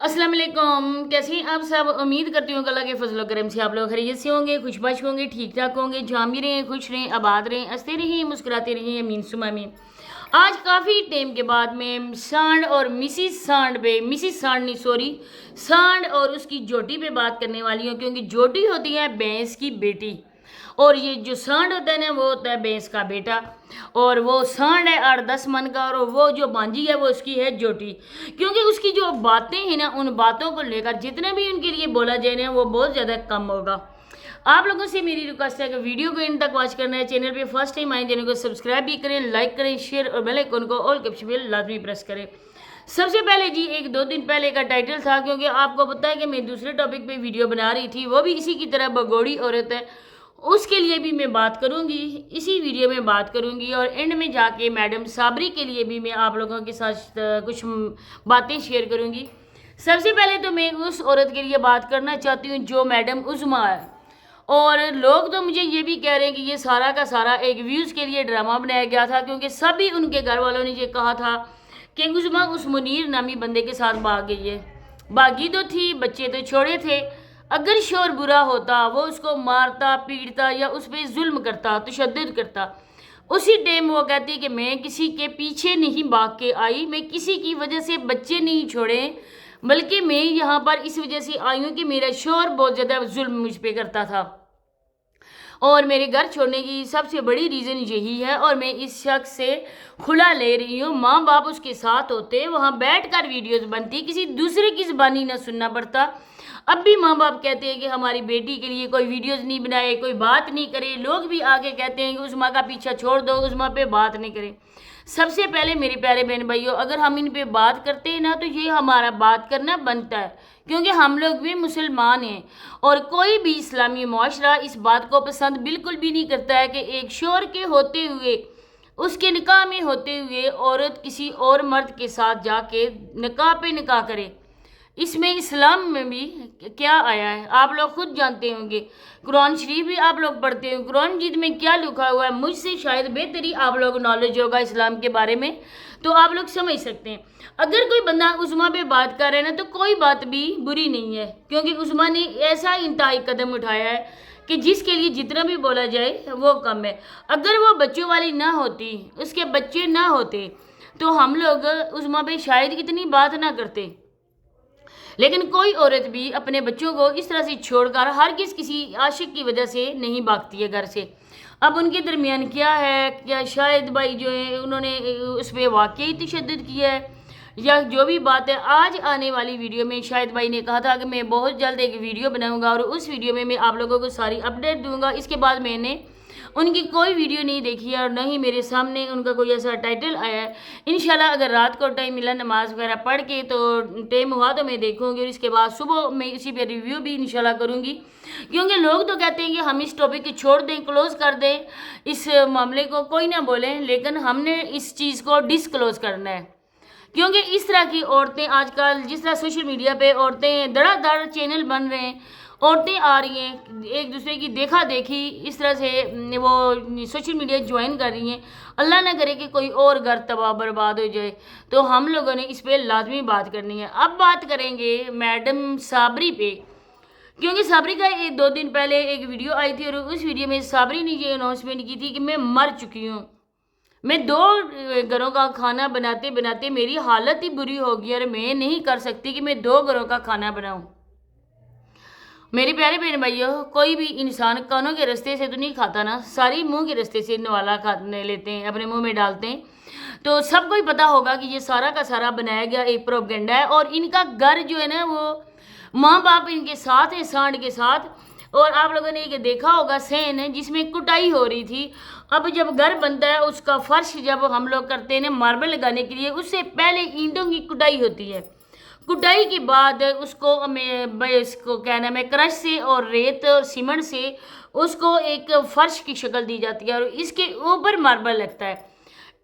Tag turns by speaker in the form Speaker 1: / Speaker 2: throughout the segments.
Speaker 1: अस्सलाम वालेकुम। कैसे हैं आप सब? उम्मीद करती हूँ कि अल्लाह के फजल करम से आप लोग खैरियत से होंगे, खुशबाश होंगे, ठीक ठाक होंगे, जहाँ भी रहें खुश रहें, आबाद रहें, हंसते रहें, मुस्कुराते रहें, अमीन सुमा अमीन। आज काफ़ी टाइम के बाद में सांड और मिसिस सांड नहीं सॉरी सांड और उसकी जोटी पे बात करने वाली हूँ, क्योंकि जोटी होती है भैंस की बेटी और ये जो सांड होता है ना वो होता है भैंस का बेटा। और वो सांड है 8-10 मन का और वो जो बांझी है वो उसकी है जोटी। क्योंकि उसकी जो बातें हैं ना उन बातों को लेकर जितने भी उनके लिए बोला जाए ना वो बहुत ज़्यादा कम होगा। आप लोगों से मेरी रिक्वेस्ट है कि वीडियो को इन तक वॉच करना है। चैनल पे फर्स्ट टाइम आए चैनल को सब्सक्राइब भी करें, लाइक करें, शेयर और बेल आइकन को ऑल कैप्शन पे लाजमी प्रेस करें। सबसे पहले जी एक 2 दिन पहले का टाइटल था, क्योंकि आपको पता है कि मैं दूसरे टॉपिक पे वीडियो बना रही थी, वो भी इसी की तरह भगोड़ी औरत है, उसके लिए भी मैं बात करूंगी, इसी वीडियो में बात करूंगी। और एंड में जाके मैडम साबरी के लिए भी मैं आप लोगों के साथ कुछ बातें शेयर करूंगी। सबसे पहले तो मैं उस औरत के लिए बात करना चाहती हूँ जो मैडम उज़्मा है। और लोग तो मुझे ये भी कह रहे हैं कि ये सारा का सारा एक व्यूज़ के लिए ड्रामा बनाया गया था, क्योंकि सभी उनके घर वालों ने ये कहा था कि उज़्मा उस मुनीर नामी बंदे के साथ भाग गई है। भागी तो थी, बच्चे तो छोड़े थे। अगर शोर बुरा होता वो उसको मारता पीटता या उस पर जुल्म करता, तशद्दुद करता। उसी टाइम वो कहती कि मैं किसी के पीछे नहीं भाग के आई, मैं किसी की वजह से बच्चे नहीं छोड़े, बल्कि मैं यहाँ पर इस वजह से आई हूँ कि मेरा शोर बहुत ज़्यादा जुल्म मुझ पर करता था और मेरे घर छोड़ने की सबसे बड़ी रीज़न यही है। और मैं इस शख्स से खुला ले रही हूँ। माँ बाप उसके साथ होते, वहाँ बैठकर वीडियोस बनती, किसी दूसरे की ज़बानी ना सुनना पड़ता। अब भी माँ बाप कहते हैं कि हमारी बेटी के लिए कोई वीडियोस नहीं बनाए, कोई बात नहीं करे। लोग भी आगे कहते हैं कि उज़्मा का पीछा छोड़ दो, उज़्मा पे बात नहीं करें। सबसे पहले मेरे प्यारे बहन भाइयों, अगर हम इन पे बात करते हैं ना तो ये हमारा बात करना बनता है, क्योंकि हम लोग भी मुसलमान हैं और कोई भी इस्लामी मुआशरा इस बात को पसंद बिल्कुल भी नहीं करता है कि एक शोर के होते हुए, उसके निकाह में होते हुए औरत किसी और मर्द के साथ जाके निकाह पे निकाह करे। इसमें इस्लाम में भी क्या आया है आप लोग खुद जानते होंगे। कुरान शरीफ भी आप लोग पढ़ते हो, कुरान मजीद में क्या लिखा हुआ है मुझसे शायद बेहतरी आप लोग नॉलेज होगा इस्लाम के बारे में, तो आप लोग समझ सकते हैं। अगर कोई बंदा उज़्मा पे बात कर रहा है ना तो कोई बात भी बुरी नहीं है, क्योंकि उज़्मा ने ऐसा इंतहाई कदम उठाया है कि जिसके लिए जितना भी बोला जाए वो कम है। अगर वो बच्चों वाली ना होती, उसके बच्चे ना होते, तो हम लोग उज़्मा पे शायद इतनी बात ना करते। लेकिन कोई औरत भी अपने बच्चों को इस तरह से छोड़कर हरगिज किसी आशिक की वजह से नहीं भागती है घर से। अब उनके दरमियान क्या है, क्या शायद भाई जो है उन्होंने उस पर वाकई तशद्दुद किया है या जो भी बात है। आज आने वाली वीडियो में शायद भाई ने कहा था कि मैं बहुत जल्द एक वीडियो बनाऊंगा और उस वीडियो में मैं आप लोगों को सारी अपडेट दूंगा। इसके बाद मैंने उनकी कोई वीडियो नहीं देखी है और न ही मेरे सामने उनका कोई ऐसा टाइटल आया है। इंशाल्लाह अगर रात को टाइम मिला नमाज वगैरह पढ़ के तो टाइम हुआ तो मैं देखूंगी और इसके बाद सुबह मैं इसी पे रिव्यू भी इंशाल्लाह करूंगी। क्योंकि लोग तो कहते हैं कि हम इस टॉपिक को छोड़ दें, क्लोज कर दें, इस मामले को कोई ना बोलें, लेकिन हमने इस चीज़ को डिसक्लोज करना है। क्योंकि इस तरह की औरतें आजकल जिस तरह सोशल मीडिया पे औरतें धड़ाधड़ चैनल बन रहे हैं, औरतें आ रही हैं एक दूसरे की देखा देखी इस तरह से वो सोशल मीडिया ज्वाइन कर रही हैं। अल्लाह ना करे कि कोई और घर तबाह बर्बाद हो जाए, तो हम लोगों ने इस पर लाजमी बात करनी है। अब बात करेंगे मैडम साबरी पे, क्योंकि साबरी का 2 दिन पहले एक वीडियो आई थी और उस वीडियो में साबरी ने ये अनाउंसमेंट की थी कि मैं मर चुकी हूँ, मैं 2 घरों का खाना बनाते बनाते मेरी हालत ही बुरी हो गई और मैं नहीं कर सकती कि मैं 2 घरों का खाना बनाऊं। मेरे प्यारे बहन भाइयों, कोई भी इंसान कानों के रास्ते से तो नहीं खाता ना, सारी मुंह के रास्ते से नवाला खाने लेते हैं, अपने मुंह में डालते हैं। तो सबको ही पता होगा कि ये सारा का सारा बनाया गया एक प्रोपेगेंडा है और इनका घर जो है ना वो माँ बाप इनके साथ है, सांड के साथ। और आप लोगों ने ये देखा होगा सेन जिसमें कुटाई हो रही थी। अब जब घर बनता है उसका फर्श जब हम लोग करते हैं ना मार्बल लगाने के लिए, उससे पहले ईंटों की कुटाई होती है। कुटाई के बाद उसको इसको क्या नाम है क्रश से और रेत और सीमेंट से उसको एक फर्श की शक्ल दी जाती है और इसके ऊपर मार्बल लगता है।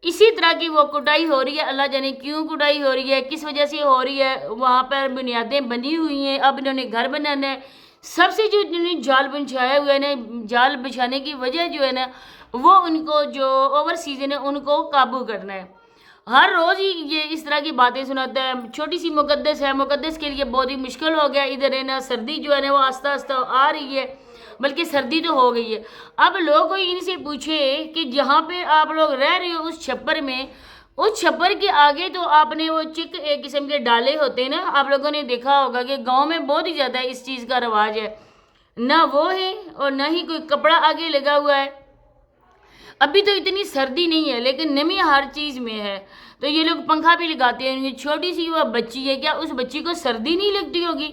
Speaker 1: इसी तरह की वो कुटाई हो रही है। अल्लाह जाने क्यों कुटाई हो रही है, किस वजह से हो रही है। वहाँ पर बुनियादें बनी हुई हैं, अब इन्होंने घर बनाना है। सबसे जो इन्होंने जाल बिछाया हुआ है ना, जाल बिछाने की वजह जो है ना वो उनको जो ओवर सीजन है उनको काबू करना है। ہر روز ہی یہ اس طرح کی باتیں سناتا ہے. چھوٹی سی مقدس ہے, مقدس کے لیے بہت ہی مشکل ہو گیا ادھر ہے نا, سردی جو ہے نا وہ آہستہ آہستہ آ رہی ہے, بلکہ سردی تو ہو گئی ہے. اب لوگ ان سے پوچھے کہ جہاں پہ آپ لوگ رہ رہے ہو اس چھپر میں, اس چھپر کے آگے تو آپ نے وہ چک ایک قسم کے ڈالے ہوتے ہیں نا, آپ لوگوں نے دیکھا ہوگا کہ گاؤں میں بہت ہی زیادہ اس چیز کا رواج ہے. نہ وہ ہے اور نہ ہی کوئی کپڑا آگے لگا ہوا ہے. ابھی تو اتنی سردی نہیں ہے لیکن نمی ہر چیز میں ہے, تو یہ لوگ پنکھا بھی لگاتے ہیں. چھوٹی سی وہ بچی ہے, کیا اس بچی کو سردی نہیں لگتی ہوگی؟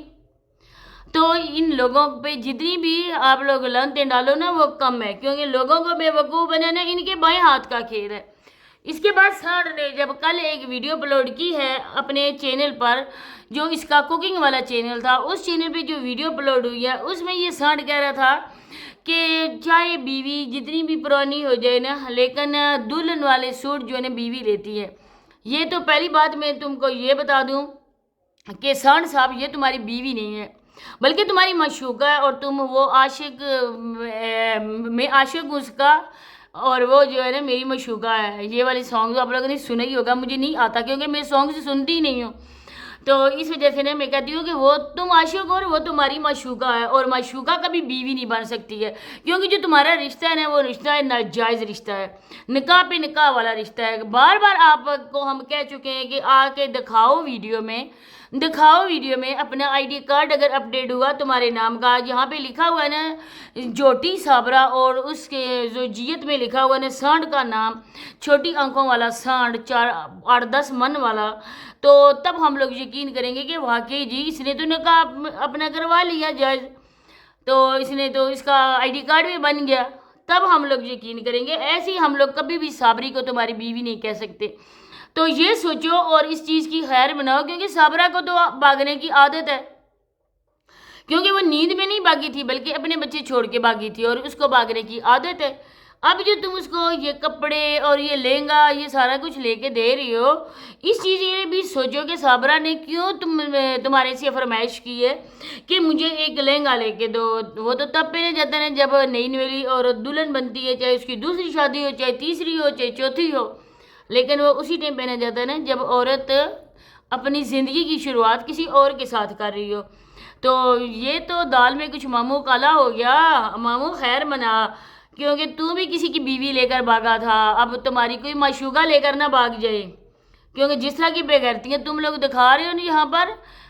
Speaker 1: تو ان لوگوں پہ جتنی بھی آپ لوگ لانتیں ڈالو نا وہ کم ہے, کیونکہ لوگوں کو بے وقوف بنانا ان کے بائیں ہاتھ کا کھیل ہے. اس کے بعد سانڈ نے جب کل ایک ویڈیو اپلوڈ کی ہے اپنے چینل پر, جو اس کا کوکنگ والا چینل تھا, اس چینل پہ جو ویڈیو اپلوڈ ہوئی ہے اس میں یہ سانڈ کہہ رہا تھا کہ چاہے بیوی جتنی بھی پرانی ہو جائے نا, لیکن دلہن والے سوٹ جو ہے نا بیوی لیتی ہے. یہ تو پہلی بات میں تم کو یہ بتا دوں کہ سانڈ صاحب یہ تمہاری بیوی نہیں ہے بلکہ تمہاری معشوقہ ہے, اور تم وہ عاشق, میں عاشق ہوں اس کا, اور وہ جو ہے نا میری معشوقہ ہے. یہ والی سانگ آپ لوگوں نے سنا ہی ہوگا, مجھے نہیں آتا کیونکہ میں سانگ سنتی ہی نہیں ہوں, تو اس وجہ سے نا میں کہتی ہوں کہ وہ تم عاشق ہو اور وہ تمہاری معشوقہ ہے, اور معشوقہ کبھی بیوی نہیں بن سکتی ہے, کیونکہ جو تمہارا رشتہ ہے نا وہ رشتہ ہے ناجائز رشتہ ہے, نکاح پہ نکاح والا رشتہ ہے. بار بار آپ کو ہم کہہ چکے ہیں کہ آ کے دکھاؤ ویڈیو میں اپنا آئی ڈی کارڈ اگر اپڈیٹ ہوا تمہارے نام کا, یہاں پہ لکھا ہوا ہے نا جوٹی صابرہ, اور اس کے زوجیت میں لکھا ہوا ہے نا سانڈ کا نام, چھوٹی آنکھوں والا سانڈ, 8-10 من والا, تو تب ہم لوگ یقین کریں گے کہ واقعی جی اس نے تو نکاح اپنا کروا لیا جائز, تو اس نے تو اس کا آئی ڈی کارڈ بھی بن گیا, تب ہم لوگ یقین کریں گے. ایسے ہی ہم لوگ کبھی بھی صابری کو تمہاری بیوی نہیں کہہ سکتے. تو یہ سوچو اور اس چیز کی خیر بناؤ, کیونکہ صابرہ کو تو بھاگنے کی عادت ہے, کیونکہ وہ نیند میں نہیں بھاگی تھی بلکہ اپنے بچے چھوڑ کے بھاگی تھی, اور اس کو بھاگنے کی عادت ہے. اب جو تم اس کو یہ کپڑے اور یہ لہنگا یہ سارا کچھ لے کے دے رہی ہو, اس چیز یہ بھی سوچو کہ صابرہ نے کیوں تمہارے سے فرمائش کی ہے کہ مجھے ایک لہنگا لے کے دو. وہ تو تب پہنے جاتا ہے جب نئی نویلی اور دلہن بنتی ہے, چاہے اس کی دوسری شادی ہو, چاہے تیسری ہو, چاہے چوتھی ہو, لیکن وہ اسی ٹائم پہنا جاتا ہے نا جب عورت اپنی زندگی کی شروعات کسی اور کے ساتھ کر رہی ہو. تو یہ تو دال میں کچھ ماموں کالا ہو گیا, ماموں خیر منا, کیونکہ تو بھی کسی کی بیوی لے کر بھاگا تھا, اب تمہاری کوئی معشوقہ لے کر نہ بھاگ جائے, کیونکہ جس طرح کی بے غیرتیاں تم لوگ دکھا رہے ہو نا یہاں پر,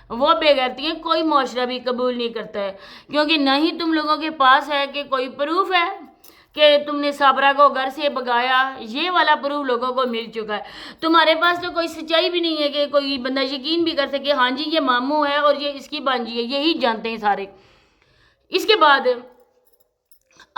Speaker 1: وہ بے غیرتیاں کوئی معاشرہ بھی قبول نہیں کرتا ہے, کیونکہ نہ ہی تم لوگوں کے پاس ہے کہ کوئی پروف ہے کہ تم نے صابرہ کو گھر سے بگایا. یہ والا پروف لوگوں کو مل چکا ہے. تمہارے پاس تو کوئی سچائی بھی نہیں ہے کہ کوئی بندہ یقین بھی کر سکے ہاں جی یہ ماموں ہے اور یہ اس کی بانجی ہے, یہی جانتے ہیں سارے. اس کے بعد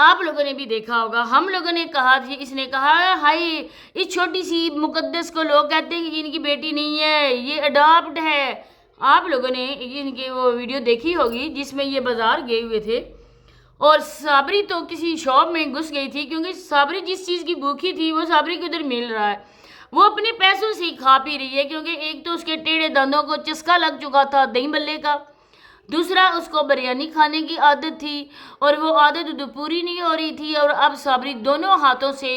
Speaker 1: آپ لوگوں نے بھی دیکھا ہوگا, ہم لوگوں نے کہا, اس نے کہا ہائی اس چھوٹی سی مقدس کو لوگ کہتے ہیں کہ ان کی بیٹی نہیں ہے, یہ اڈاپٹ ہے. آپ لوگوں نے ان کی وہ ویڈیو دیکھی ہوگی جس میں یہ بازار گئے ہوئے تھے, اور صابری تو کسی شاپ میں گھس گئی تھی, کیونکہ صابری جس چیز کی بھوکی تھی وہ صابری کو ادھر مل رہا ہے. وہ اپنے پیسوں سے ہی کھا پی رہی ہے, کیونکہ ایک تو اس کے ٹیڑھے دندوں کو چسکا لگ چکا تھا دہی بلے کا, دوسرا اس کو بریانی کھانے کی عادت تھی, اور وہ عادت پوری نہیں ہو رہی تھی, اور اب صابری دونوں ہاتھوں سے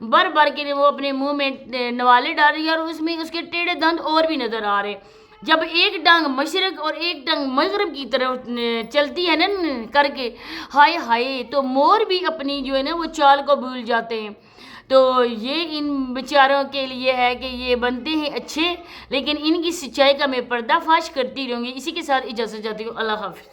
Speaker 1: بر کے وہ اپنے منہ میں نوالے ڈال رہی ہے, اور اس میں اس کے ٹیڑھے دند اور بھی نظر آ رہے. جب ایک ٹانگ مشرق اور ایک ٹانگ مغرب کی طرف چلتی ہے نا کر کے, ہائے ہائے, تو مور بھی اپنی جو ہے نا وہ چال کو بھول جاتے ہیں. تو یہ ان بیچاروں کے لیے ہے کہ یہ بنتے ہیں اچھے, لیکن ان کی سچائی کا میں پردہ فاش کرتی رہوں گی. اسی کے ساتھ اجازت چاہتی ہوں, اللہ حافظ.